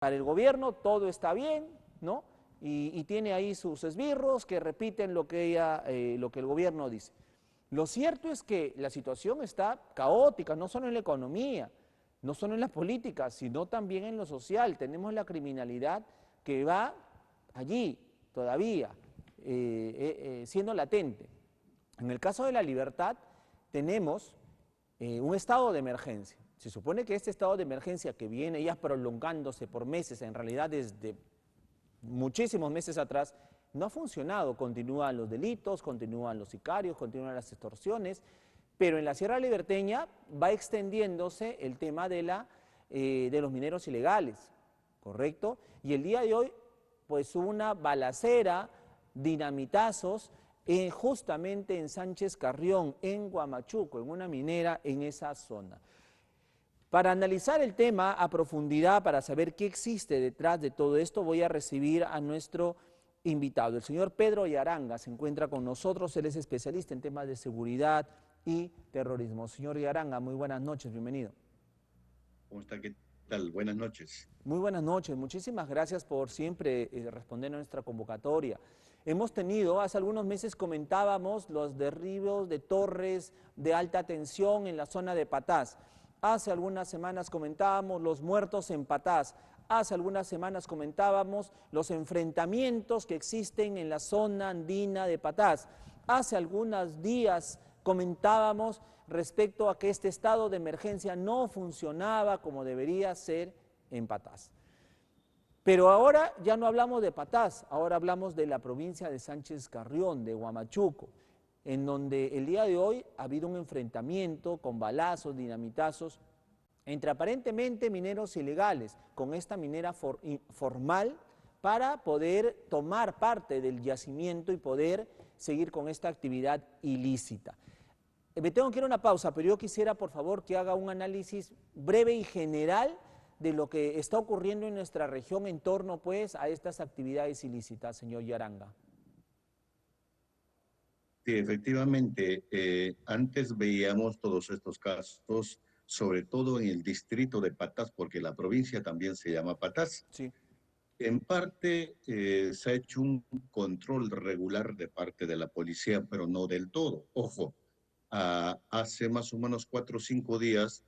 Para el gobierno todo está bien, ¿no? Y tiene ahí sus esbirros que repiten lo que el gobierno dice. Lo cierto es que la situación está caótica, no solo en la economía, no solo en la política, sino también en lo social. Tenemos la criminalidad que va allí todavía, siendo latente. En el caso de la libertad, tenemos un estado de emergencia. Se supone que este estado de emergencia que viene ya prolongándose por meses, en realidad desde muchísimos meses atrás, no ha funcionado. Continúan los delitos, continúan los sicarios, continúan las extorsiones, pero en la Sierra Liberteña va extendiéndose el tema de los mineros ilegales, ¿correcto? Y el día de hoy, pues hubo una balacera, dinamitazos, justamente en Sánchez Carrión, en Huamachuco, en una minera en esa zona. Para analizar el tema a profundidad, para saber qué existe detrás de todo esto, voy a recibir a nuestro invitado. El señor Pedro Yaranga se encuentra con nosotros, él es especialista en temas de seguridad y terrorismo. Señor Yaranga, muy buenas noches, bienvenido. ¿Cómo está? ¿Qué tal? Buenas noches. Muy buenas noches, muchísimas gracias por siempre responder a nuestra convocatoria. Hemos tenido, hace algunos meses comentábamos los derribos de torres de alta tensión en la zona de Patás. Hace algunas semanas comentábamos los muertos en Patás. Hace algunas semanas comentábamos los enfrentamientos que existen en la zona andina de Patás. Hace algunos días comentábamos respecto a que este estado de emergencia no funcionaba como debería ser en Patás. Pero ahora ya no hablamos de Patás, ahora hablamos de la provincia de Sánchez Carrión, de Huamachuco, en donde el día de hoy ha habido un enfrentamiento con balazos, dinamitazos, entre aparentemente mineros ilegales, con esta minera formal, para poder tomar parte del yacimiento y poder seguir con esta actividad ilícita. Me tengo que ir a una pausa, pero yo quisiera, por favor, que haga un análisis breve y general de lo que está ocurriendo en nuestra región en torno, pues, a estas actividades ilícitas, señor Yaranga. Sí, efectivamente, antes veíamos todos estos casos, sobre todo en el distrito de Patás, porque la provincia también se llama Patás. Sí. En parte se ha hecho un control regular de parte de la policía, pero no del todo. Ojo, hace más o menos 4 o 5 días,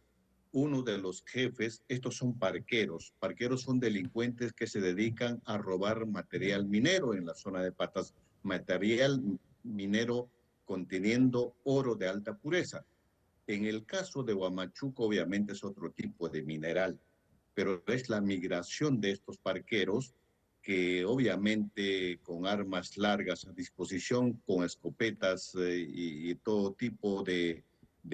uno de los jefes, estos son parqueros son delincuentes que se dedican a robar material minero en la zona de Patas, material minero conteniendo oro de alta pureza. En el caso de Huamachuco, obviamente es otro tipo de mineral, pero es la migración de estos parqueros que obviamente con armas largas a disposición, con escopetas y todo tipo de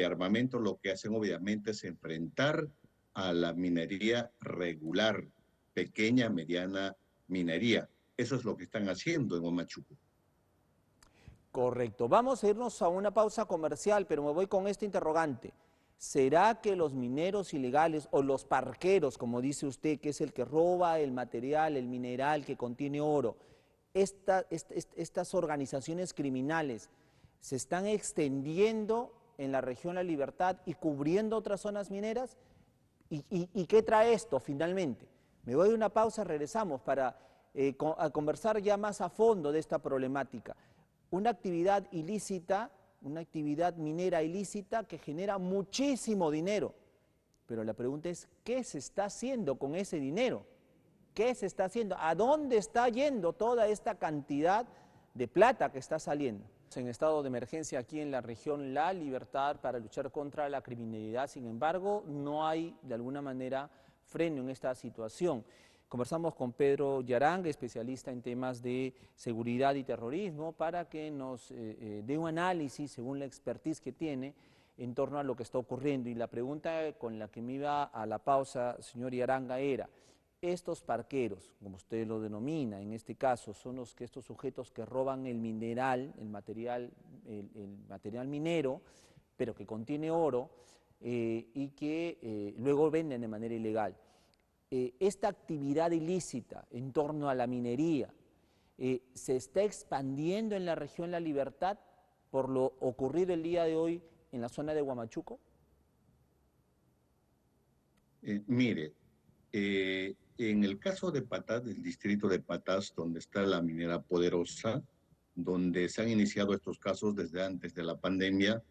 armamento, lo que hacen obviamente es enfrentar a la minería regular, pequeña, mediana minería. Eso es lo que están haciendo en Huamachuco. Correcto. Vamos a irnos a una pausa comercial, pero me voy con este interrogante. ¿Será que los mineros ilegales o los parqueros, como dice usted, que es el que roba el material, el mineral que contiene oro, estas organizaciones criminales se están extendiendo en la región La Libertad y cubriendo otras zonas mineras? ¿Y qué trae esto finalmente? Me voy a una pausa, regresamos para conversar ya más a fondo de esta problemática. Una actividad ilícita, una actividad minera ilícita que genera muchísimo dinero. Pero la pregunta es, ¿qué se está haciendo con ese dinero? ¿Qué se está haciendo? ¿A dónde está yendo toda esta cantidad de plata que está saliendo? En estado de emergencia aquí en la región La Libertad para luchar contra la criminalidad, sin embargo, no hay de alguna manera freno en esta situación. Conversamos con Pedro Yaranga, especialista en temas de seguridad y terrorismo, para que nos dé un análisis, según la expertise que tiene, en torno a lo que está ocurriendo. Y la pregunta con la que me iba a la pausa, señor Yaranga, era, estos parqueros, como usted lo denomina, en este caso, son estos sujetos que roban el mineral, el material minero, pero que contiene oro, y que luego venden de manera ilegal. Esta actividad ilícita en torno a la minería se está expandiendo en la región La Libertad por lo ocurrido el día de hoy en la zona de Huamachuco. Mire, En el caso de Patás, del distrito de Patás, donde está la minera Poderosa, donde se han iniciado estos casos desde antes de la pandemia,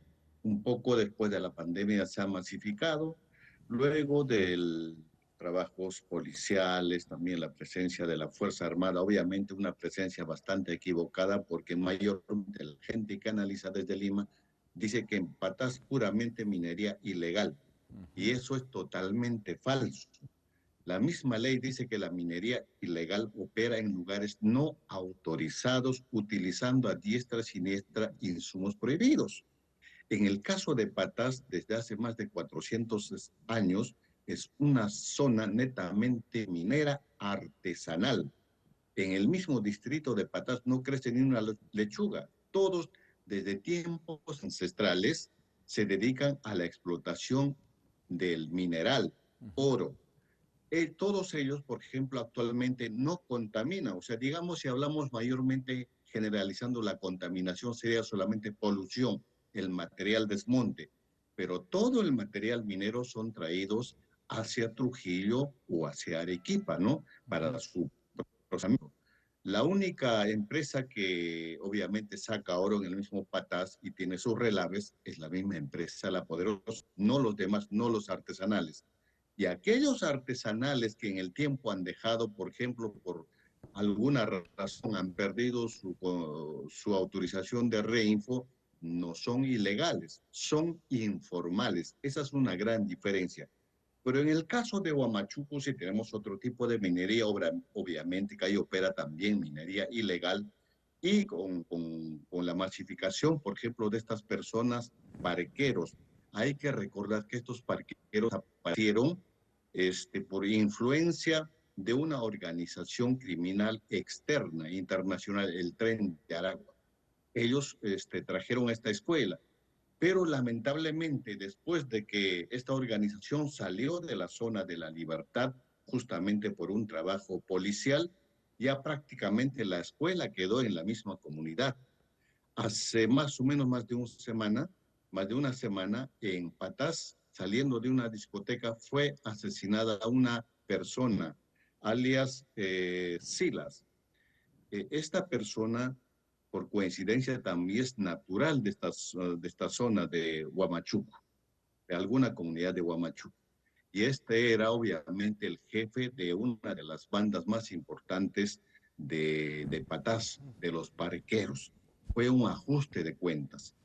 un poco después de la pandemia se ha masificado, luego del trabajos policiales, también la presencia de la Fuerza Armada, obviamente una presencia bastante equivocada porque mayormente la gente que analiza desde Lima dice que en Patás puramente minería ilegal y eso es totalmente falso. La misma ley dice que la minería ilegal opera en lugares no autorizados, utilizando a diestra y siniestra insumos prohibidos. En el caso de Patás, desde hace más de 400 años, es una zona netamente minera artesanal. En el mismo distrito de Patás no crece ni una lechuga. Todos, desde tiempos ancestrales, se dedican a la explotación del mineral, oro, todos ellos, por ejemplo, actualmente no contaminan. O sea, digamos, si hablamos mayormente generalizando la contaminación, sería solamente polución, el material desmonte. Pero todo el material minero son traídos hacia Trujillo o hacia Arequipa, ¿no? Para su procesamiento. La única empresa que obviamente saca oro en el mismo Patás y tiene sus relaves es la misma empresa, la Poderosa, no los demás, no los artesanales. Y aquellos artesanales que en el tiempo han dejado, por ejemplo, por alguna razón han perdido su autorización de reinfo, no son ilegales, son informales. Esa es una gran diferencia. Pero en el caso de Huamachuco, si tenemos otro tipo de minería, obviamente que ahí opera también minería ilegal y con la masificación, por ejemplo, de estas personas parqueros. Hay que recordar que estos parqueros aparecieron por influencia de una organización criminal externa, internacional, el Tren de Aragua. Ellos trajeron esta escuela, pero lamentablemente después de que esta organización salió de la zona de la libertad, justamente por un trabajo policial, ya prácticamente la escuela quedó en la misma comunidad. Hace más o menos más de una semana, en Patás, saliendo de una discoteca, fue asesinada una persona, alias Silas. Esta persona, por coincidencia, también es natural de esta zona de Huamachuco, de alguna comunidad de Huamachuco. Y este era obviamente el jefe de una de las bandas más importantes de Patás, de los parqueros. Fue un ajuste de cuentas.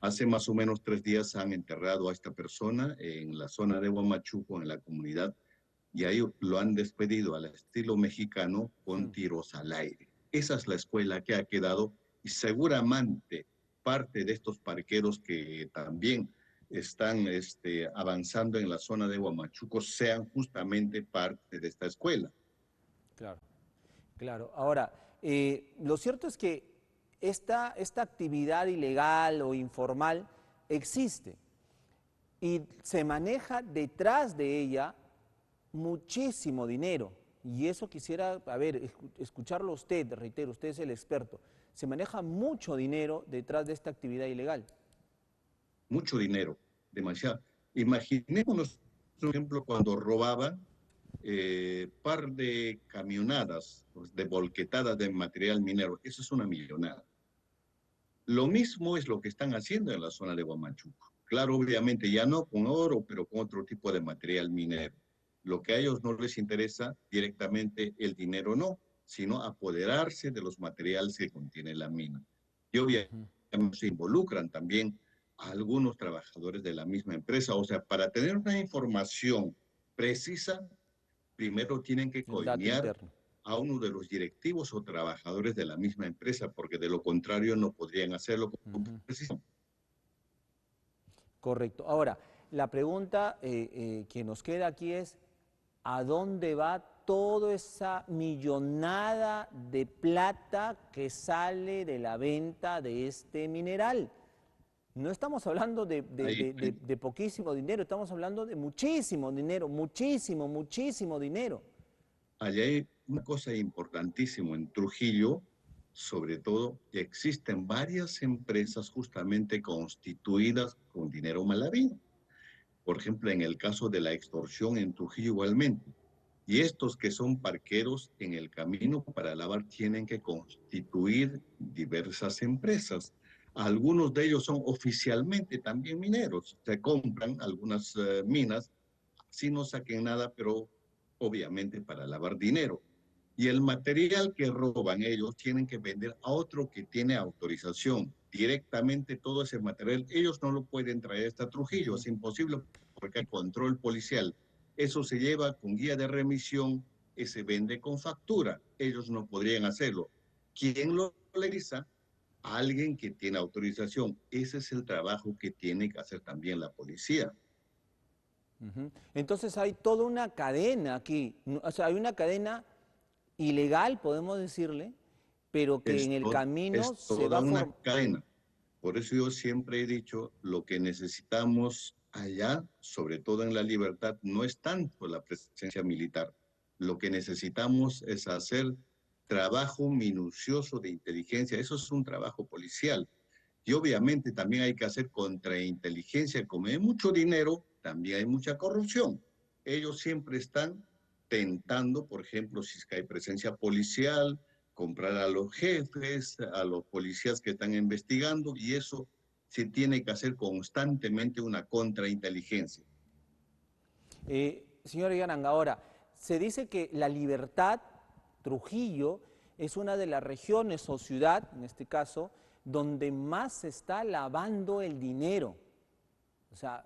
Hace más o menos 3 días han enterrado a esta persona en la zona de Huamachuco, en la comunidad, y ahí lo han despedido al estilo mexicano con tiros al aire. Esa es la escuela que ha quedado y seguramente parte de estos parqueros que también están avanzando en la zona de Huamachuco sean justamente parte de esta escuela. Claro, claro. Ahora, lo cierto es que esta actividad ilegal o informal existe y se maneja detrás de ella muchísimo dinero. Y eso quisiera, a ver, escucharlo usted, reitero, usted es el experto. Se maneja mucho dinero detrás de esta actividad ilegal. Mucho dinero, demasiado. Imaginémonos, por ejemplo, cuando robaban par de camionadas, pues, de volquetadas de material minero. Eso es una millonada. Lo mismo es lo que están haciendo en la zona de Huamachuco. Claro, obviamente ya no con oro, pero con otro tipo de material minero. Lo que a ellos no les interesa directamente el dinero no, sino apoderarse de los materiales que contiene la mina. Y obviamente se involucran también a algunos trabajadores de la misma empresa. O sea, para tener una información precisa, primero tienen que El dato coimear interno. a uno de los directivos o trabajadores de la misma empresa, porque de lo contrario no podrían hacerlo con precisión. Correcto. Ahora, la pregunta que nos queda aquí es, ¿a dónde va toda esa millonada de plata que sale de la venta de este mineral? No estamos hablando Ahí, de poquísimo dinero, estamos hablando de muchísimo dinero, muchísimo, muchísimo dinero. allá hay una cosa importantísima en Trujillo, sobre todo, que existen varias empresas justamente constituidas con dinero mal habido. Por ejemplo, en el caso de la extorsión en Trujillo igualmente. Y estos que son parqueros en el camino para lavar tienen que constituir diversas empresas. Algunos de ellos son oficialmente también mineros. Se compran algunas minas, si no saquen nada, pero obviamente para lavar dinero. Y el material que roban ellos tienen que vender a otro que tiene autorización. Directamente todo ese material, ellos no lo pueden traer hasta Trujillo, es imposible porque hay control policial. Eso se lleva con guía de remisión y se vende con factura. Ellos no podrían hacerlo. ¿Quién lo realiza? Alguien que tiene autorización. Ese es el trabajo que tiene que hacer también la policía. Entonces hay toda una cadena aquí, o sea, hay una cadena ilegal, podemos decirle, pero que en el camino Es se toda va una formando. cadena. Por eso yo siempre he dicho, lo que necesitamos allá, sobre todo en la libertad, no es tanto la presencia militar. Lo que necesitamos es hacer trabajo minucioso de inteligencia. Eso es un trabajo policial. Y obviamente también hay que hacer contrainteligencia. Como hay mucho dinero, también hay mucha corrupción. Ellos siempre están tentando, por ejemplo, si es que hay presencia policial, comprar a los jefes, a los policías que están investigando, y eso se tiene que hacer constantemente una contrainteligencia. Señor Yaranga, ahora, se dice que La Libertad, Trujillo, es una de las regiones o ciudad, en este caso, donde más se está lavando el dinero. O sea,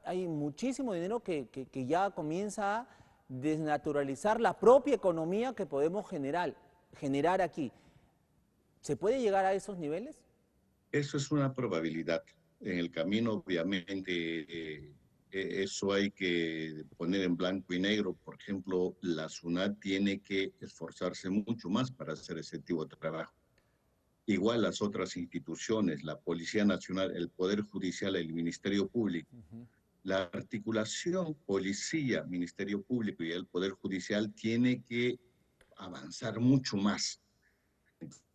hay muchísimo dinero que ya comienza a desnaturalizar la propia economía que podemos generar aquí. ¿Se puede llegar a esos niveles? Eso es una probabilidad. En el camino, obviamente, eso hay que poner en blanco y negro. Por ejemplo, la SUNAT tiene que esforzarse mucho más para hacer ese tipo de trabajo. Igual las otras instituciones, la Policía Nacional, el Poder Judicial, el Ministerio Público. La articulación policía, Ministerio Público y el Poder Judicial tiene que avanzar mucho más.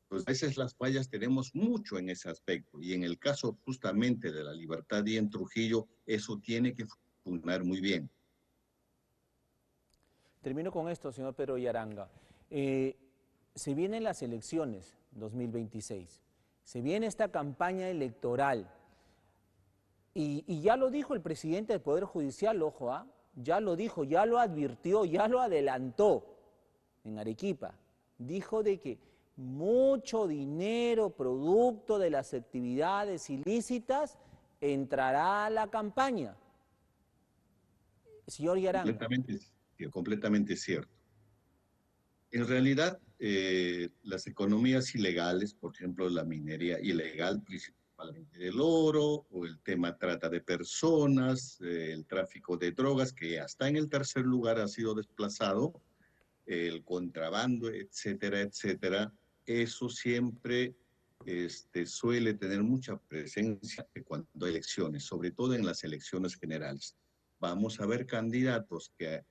Pues a veces las fallas tenemos mucho en ese aspecto y en el caso justamente de la libertad y en Trujillo, eso tiene que funcionar muy bien. Termino con esto, señor Pedro Yaranga. Eh, Se vienen las elecciones 2026, se viene esta campaña electoral y ya lo dijo el presidente del Poder Judicial, ojo, ya lo dijo, ya lo advirtió, ya lo adelantó en Arequipa. Dijo de que mucho dinero producto de las actividades ilícitas entrará a la campaña. Señor Yaranga. Completamente cierto. En realidad, las economías ilegales, por ejemplo, la minería ilegal, principalmente del oro, o el tema trata de personas, el tráfico de drogas, que hasta en el tercer lugar ha sido desplazado, el contrabando, etcétera, etcétera, eso siempre suele tener mucha presencia cuando hay elecciones, sobre todo en las elecciones generales. Vamos a ver candidatos que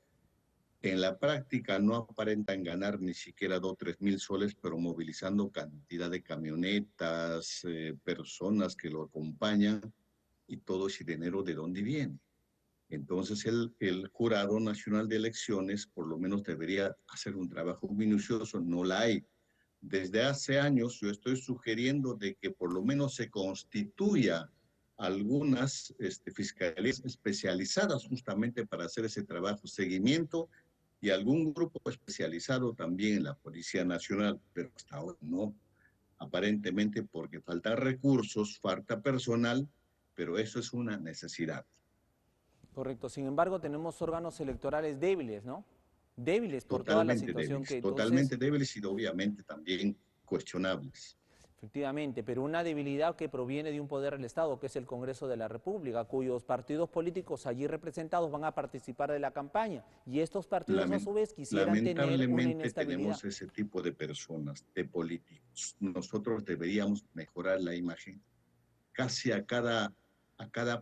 en la práctica no aparentan ganar ni siquiera 2 o 3 mil soles, pero movilizando cantidad de camionetas, personas que lo acompañan y todo ese dinero de dónde viene. Entonces el Jurado Nacional de Elecciones por lo menos debería hacer un trabajo minucioso, no la hay. Desde hace años yo estoy sugiriendo de que por lo menos se constituya algunas fiscalías especializadas justamente para hacer ese trabajo, seguimiento y algún grupo especializado también en la Policía Nacional, pero hasta ahora no, aparentemente porque falta recursos, falta personal, pero eso es una necesidad. Correcto. Sin embargo, tenemos órganos electorales débiles, ¿no? Débiles por toda la situación que entonces, Totalmente débiles y obviamente también cuestionables. efectivamente, pero una debilidad que proviene de un poder del Estado, que es el Congreso de la República, cuyos partidos políticos allí representados van a participar de la campaña. Y estos partidos, a su vez, quisieran tener una Lamentablemente inestabilidad. tenemos ese tipo de personas, de políticos. Nosotros deberíamos mejorar la imagen. Casi a cada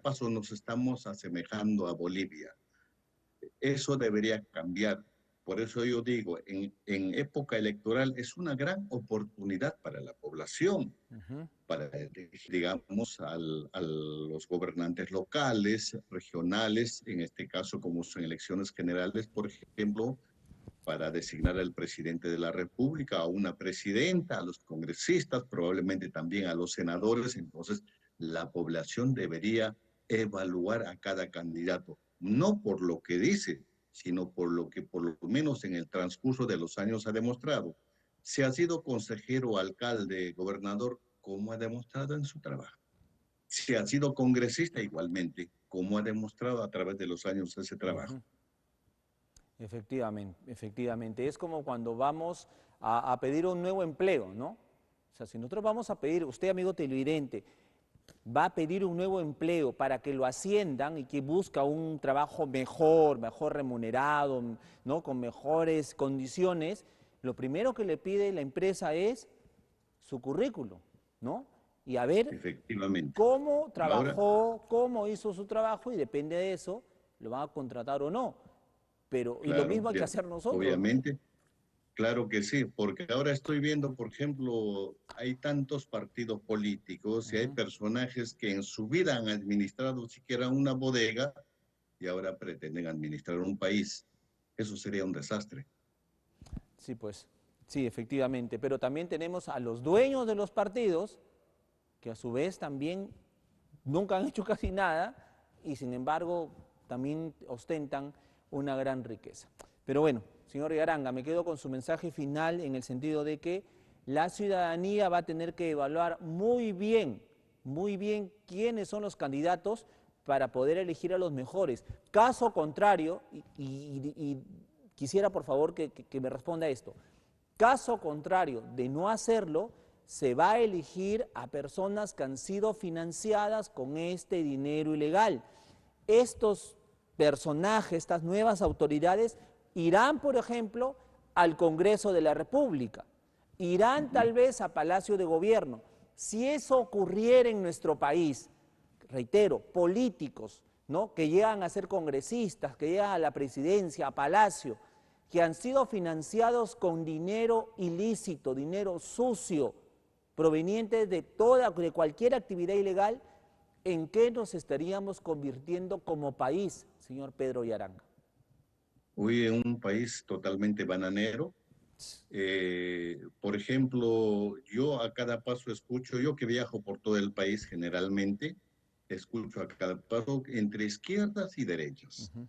paso nos estamos asemejando a Bolivia. Eso debería cambiar. Por eso yo digo, en época electoral es una gran oportunidad para la población, Ujú. para, digamos, a los gobernantes locales, regionales, en este caso como son elecciones generales, por ejemplo, para designar al presidente de la República, a una presidenta, a los congresistas, probablemente también a los senadores. Entonces, la población debería evaluar a cada candidato, no por lo que dice, sino por lo que por lo menos en el transcurso de los años ha demostrado. Si ha sido consejero, alcalde, gobernador, ¿cómo ha demostrado en su trabajo? Si ha sido congresista igualmente, ¿cómo ha demostrado a través de los años ese trabajo? Ujú. Efectivamente, efectivamente. Es como cuando vamos a pedir un nuevo empleo, ¿no? O sea, si nosotros vamos a pedir, usted, amigo televidente, va a pedir un nuevo empleo para que lo asciendan y que busca un trabajo mejor, mejor remunerado, ¿no? Con mejores condiciones, lo primero que le pide la empresa es su currículum, ¿no? Y a ver Efectivamente. cómo Ahora, trabajó, cómo hizo su trabajo y depende de eso, lo van a contratar o no. Pero, y lo claro, mismo hay que hacer nosotros, ¿no? obviamente, claro que sí, porque ahora estoy viendo, por ejemplo, hay tantos partidos políticos y hay Ujú. personajes que en su vida han administrado siquiera una bodega y ahora pretenden administrar un país. Eso sería un desastre. Sí, pues, sí, efectivamente. Pero también tenemos a los dueños de los partidos, que a su vez también nunca han hecho casi nada y sin embargo también ostentan una gran riqueza. Pero bueno, señor Yaranga, me quedo con su mensaje final en el sentido de que la ciudadanía va a tener que evaluar muy bien quiénes son los candidatos para poder elegir a los mejores. Caso contrario, y quisiera por favor que me responda esto, caso contrario de no hacerlo, se va a elegir a personas que han sido financiadas con este dinero ilegal. Estos personajes, estas nuevas autoridades, irán, por ejemplo, al Congreso de la República, irán Ujú. tal vez a Palacio de Gobierno. Si eso ocurriera en nuestro país, reitero, políticos, ¿no? Que llegan a ser congresistas, que llegan a la presidencia, a Palacio, que han sido financiados con dinero ilícito, dinero sucio, proveniente de cualquier actividad ilegal, ¿en qué nos estaríamos convirtiendo como país, señor Pedro Yaranga? Hoy en un país totalmente bananero, por ejemplo, yo a cada paso escucho, yo que viajo por todo el país generalmente, escucho a cada paso entre izquierdas y derechas. Ujú.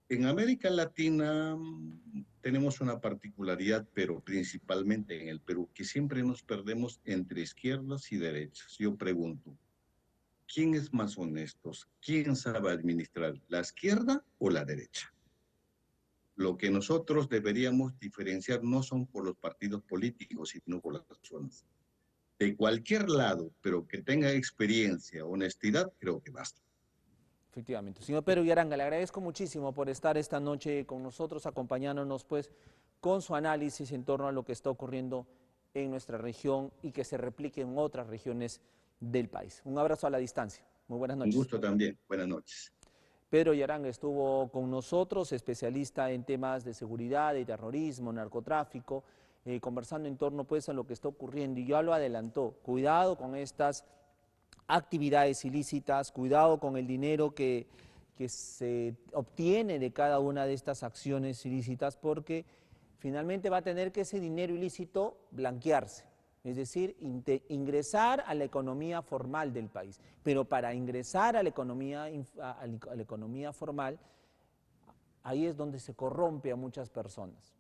En América Latina tenemos una particularidad, pero principalmente en el Perú, que siempre nos perdemos entre izquierdas y derechas. Yo pregunto, ¿quién es más honesto? ¿Quién sabe administrar, la izquierda o la derecha? Lo que nosotros deberíamos diferenciar no son por los partidos políticos, sino por las personas. De cualquier lado, pero que tenga experiencia, honestidad, creo que basta. Efectivamente. Señor Pedro Yaranga, le agradezco muchísimo por estar esta noche con nosotros, acompañándonos pues con su análisis en torno a lo que está ocurriendo en nuestra región y que se replique en otras regiones del país. Un abrazo a la distancia. Muy buenas Un noches. gusto también. Buenas noches. Pedro Yaranga estuvo con nosotros, especialista en temas de seguridad, de terrorismo, narcotráfico, conversando en torno pues a lo que está ocurriendo y ya lo adelantó. Cuidado con estas actividades ilícitas, cuidado con el dinero que se obtiene de cada una de estas acciones ilícitas porque finalmente va a tener que ese dinero ilícito blanquearse, es decir, ingresar a la economía formal del país. Pero para ingresar a la economía formal, ahí es donde se corrompe a muchas personas.